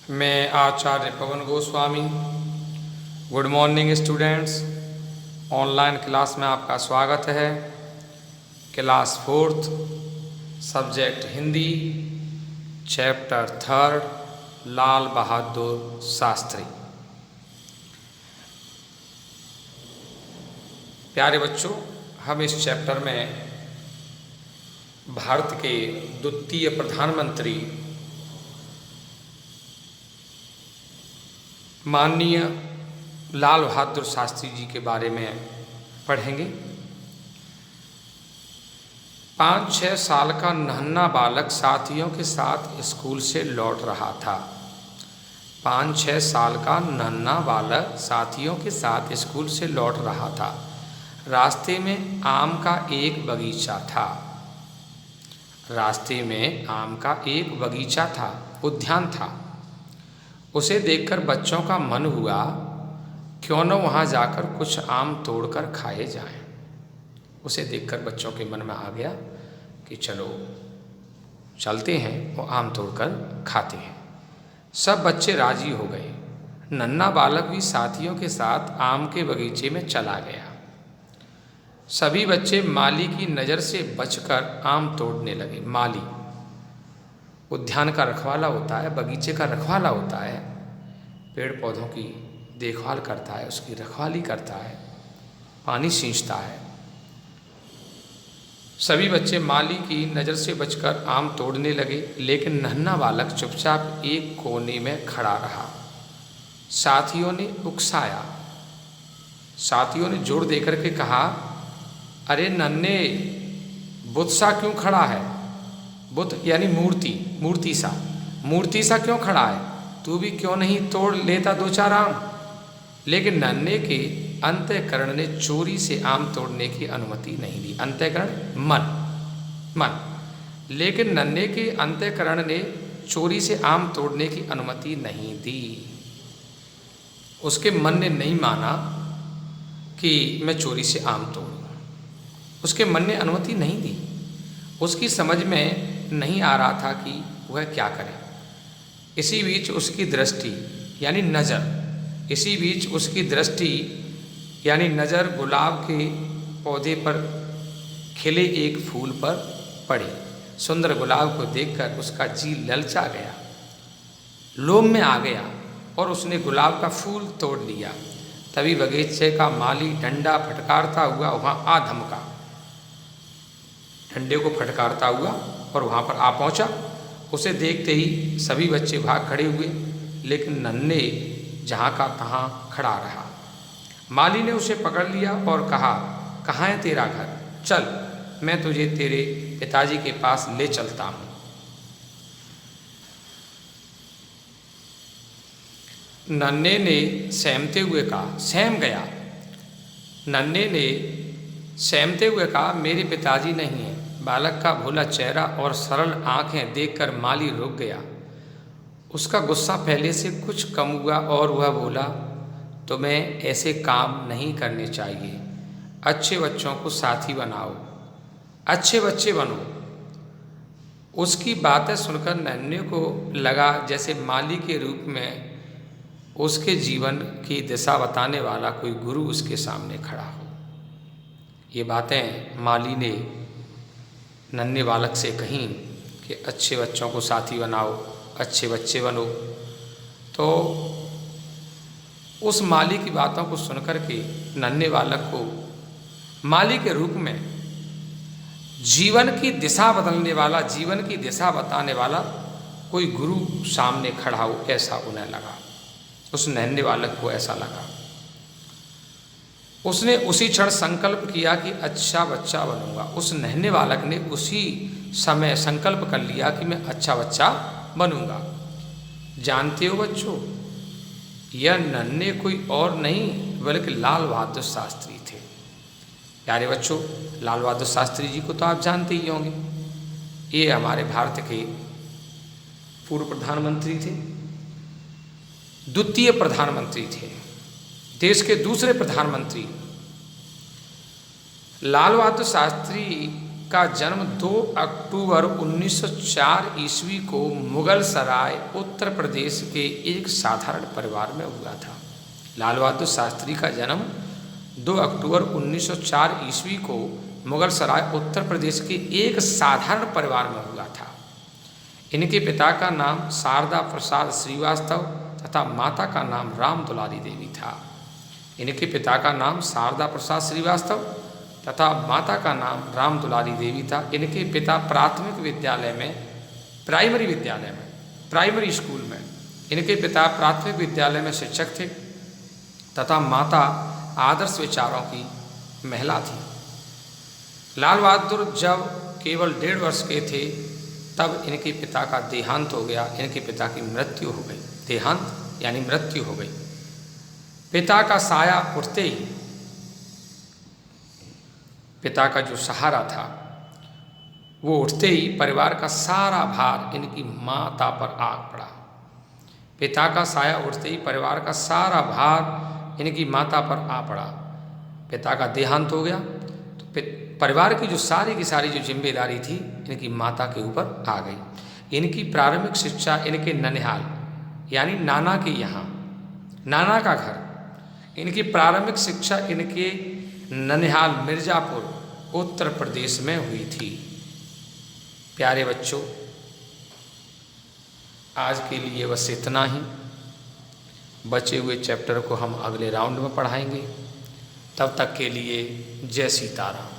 मैं Acharya Pawan Goswami. Good morning students. Online class में आपका स्वागत है। Class fourth, subject Hindi, chapter third, Lal Bahadur Shastri. प्यारे बच्चों, हम इस चैप्टर में भारत के द्वितीय प्रधानमंत्री माननीय लाल बहादुर शास्त्री जी के बारे में पढ़ेंगे। 5-6 साल का नन्हा बालक साथियों के साथ स्कूल से लौट रहा था। 5-6 साल का नन्हा बालक साथियों के साथ स्कूल से लौट रहा था। रास्ते में आम का एक बगीचा था। रास्ते में आम का एक बगीचा था, उद्यान था। उसे देखकर बच्चों का मन हुआ, क्यों न वहाँ जाकर कुछ आम तोड़कर खाए जाएं। उसे देखकर बच्चों के मन में आ गया कि चलो चलते हैं और आम तोड़कर खाते हैं। सब बच्चे राजी हो गए। नन्हा बालक भी साथियों के साथ आम के बगीचे में चला गया। सभी बच्चे माली की नज़र से बचकर आम तोड़ने लगे। माली उद्यान का रखवाला होता है, बगीचे का रखवाला होता है, पेड़ पौधों की देखभाल करता है, उसकी रखवाली करता है, पानी सींचता है। सभी बच्चे माली की नज़र से बचकर आम तोड़ने लगे, लेकिन नन्हा बालक चुपचाप एक कोने में खड़ा रहा। साथियों ने उकसाया। साथियों ने जोर देकर के कहा, अरे नन्हे, बुत सा क्यों खड़ा है? बुत यानी मूर्ति सा क्यों खड़ा है? तू भी क्यों नहीं तोड़ लेता 2-4 आम? लेकिन नन्हे के अंतःकरण ने चोरी से आम तोड़ने की अनुमति नहीं दी। अंतःकरण मन। लेकिन नन्हे के अंतःकरण ने चोरी से आम तोड़ने की अनुमति नहीं दी। उसके मन ने नहीं माना कि मैं चोरी से आम तोड़ूं। उसके मन ने अनुमति नहीं दी। उसकी समझ में नहीं आ रहा था कि वह क्या करे। इसी बीच उसकी दृष्टि यानी नज़र गुलाब के पौधे पर खिले एक फूल पर पड़ी। सुंदर गुलाब को देखकर उसका जी ललचा गया, लोभ में आ गया और उसने गुलाब का फूल तोड़ लिया। तभी बगीचे का माली डंडा फटकारता हुआ वहाँ आ धमका। डंडे को फटकारता हुआ और वहाँ पर आ पहुँचा। उसे देखते ही सभी बच्चे भाग खड़े हुए, लेकिन नन्हे जहाँ का तहाँ खड़ा रहा। माली ने उसे पकड़ लिया और कहा, कहाँ है तेरा घर? चल, मैं तुझे तेरे पिताजी के पास ले चलता हूँ। नन्हे ने सहमते हुए कहा, सहम गया। नन्हे ने सहमते हुए कहा, मेरे पिताजी नहीं हैं। बालक का भोला चेहरा और सरल आंखें देखकर माली रुक गया। उसका गुस्सा पहले से कुछ कम हुआ और वह बोला, तुम्हें ऐसे काम नहीं करने चाहिए। अच्छे बच्चों को साथी बनाओ, अच्छे बच्चे बनो। उसकी बातें सुनकर नन्हे को लगा जैसे माली के रूप में उसके जीवन की दिशा बताने वाला कोई गुरु उसके सामने खड़ा हो। ये बातें माली ने नन्हे बालक से कहीं कि अच्छे बच्चों को साथी बनाओ, अच्छे बच्चे बनो। तो उस माली की बातों को सुनकर के नन्हे बालक को माली के रूप में जीवन की दिशा बदलने वाला, जीवन की दिशा बताने वाला कोई गुरु सामने खड़ा हो, ऐसा उन्हें लगा। उस नन्हे बालक को ऐसा लगा। उसने उसी क्षण संकल्प किया कि अच्छा बच्चा बनूंगा। उस नन्हे बालक ने उसी समय संकल्प कर लिया कि मैं अच्छा बच्चा बनूंगा। जानते हो बच्चों, यह नन्हे कोई और नहीं बल्कि लाल बहादुर शास्त्री थे। प्यारे बच्चों, लाल बहादुर शास्त्री जी को तो आप जानते ही होंगे। ये हमारे भारत के पूर्व प्रधानमंत्री थे, द्वितीय प्रधानमंत्री थे, देश के दूसरे प्रधानमंत्री। लाल बहादुर शास्त्री का जन्म 2 अक्टूबर 1904 ईस्वी को मुगल सराय उत्तर प्रदेश के एक साधारण परिवार में हुआ था। लाल बहादुर शास्त्री का जन्म 2 अक्टूबर 1904 ईस्वी को मुगल सराय उत्तर प्रदेश के एक साधारण परिवार में हुआ था। इनके पिता का नाम शारदा प्रसाद श्रीवास्तव तथा माता का नाम राम दुलारी देवी था। इनके पिता का नाम शारदा प्रसाद श्रीवास्तव तथा माता का नाम राम दुलारी देवी था। इनके पिता प्राइमरी स्कूल में इनके पिता प्राथमिक विद्यालय में शिक्षक थे तथा माता आदर्श विचारों की महिला थी। लाल बहादुर जब केवल 1.5 वर्ष के थे तब इनके पिता का देहांत हो गया। इनके पिता की मृत्यु हो गई। देहांत यानी मृत्यु हो गई। पिता का साया उठते ही पिता का जो सहारा था वो उठते ही परिवार का सारा भार इनकी माता पर आ पड़ा। पिता का साया उठते ही परिवार का सारा भार इनकी माता पर आ पड़ा। पिता का देहांत हो गया तो परिवार की जो सारी की सारी जो जिम्मेदारी थी इनकी माता के ऊपर आ गई। इनकी प्रारंभिक शिक्षा इनके ननिहाल यानी नाना के यहाँ, नाना का घर, इनकी प्रारंभिक शिक्षा इनके ननिहाल मिर्ज़ापुर उत्तर प्रदेश में हुई थी। प्यारे बच्चों, आज के लिए बस इतना ही। बचे हुए चैप्टर को हम अगले राउंड में पढ़ाएंगे। तब तक के लिए जय सीताराम।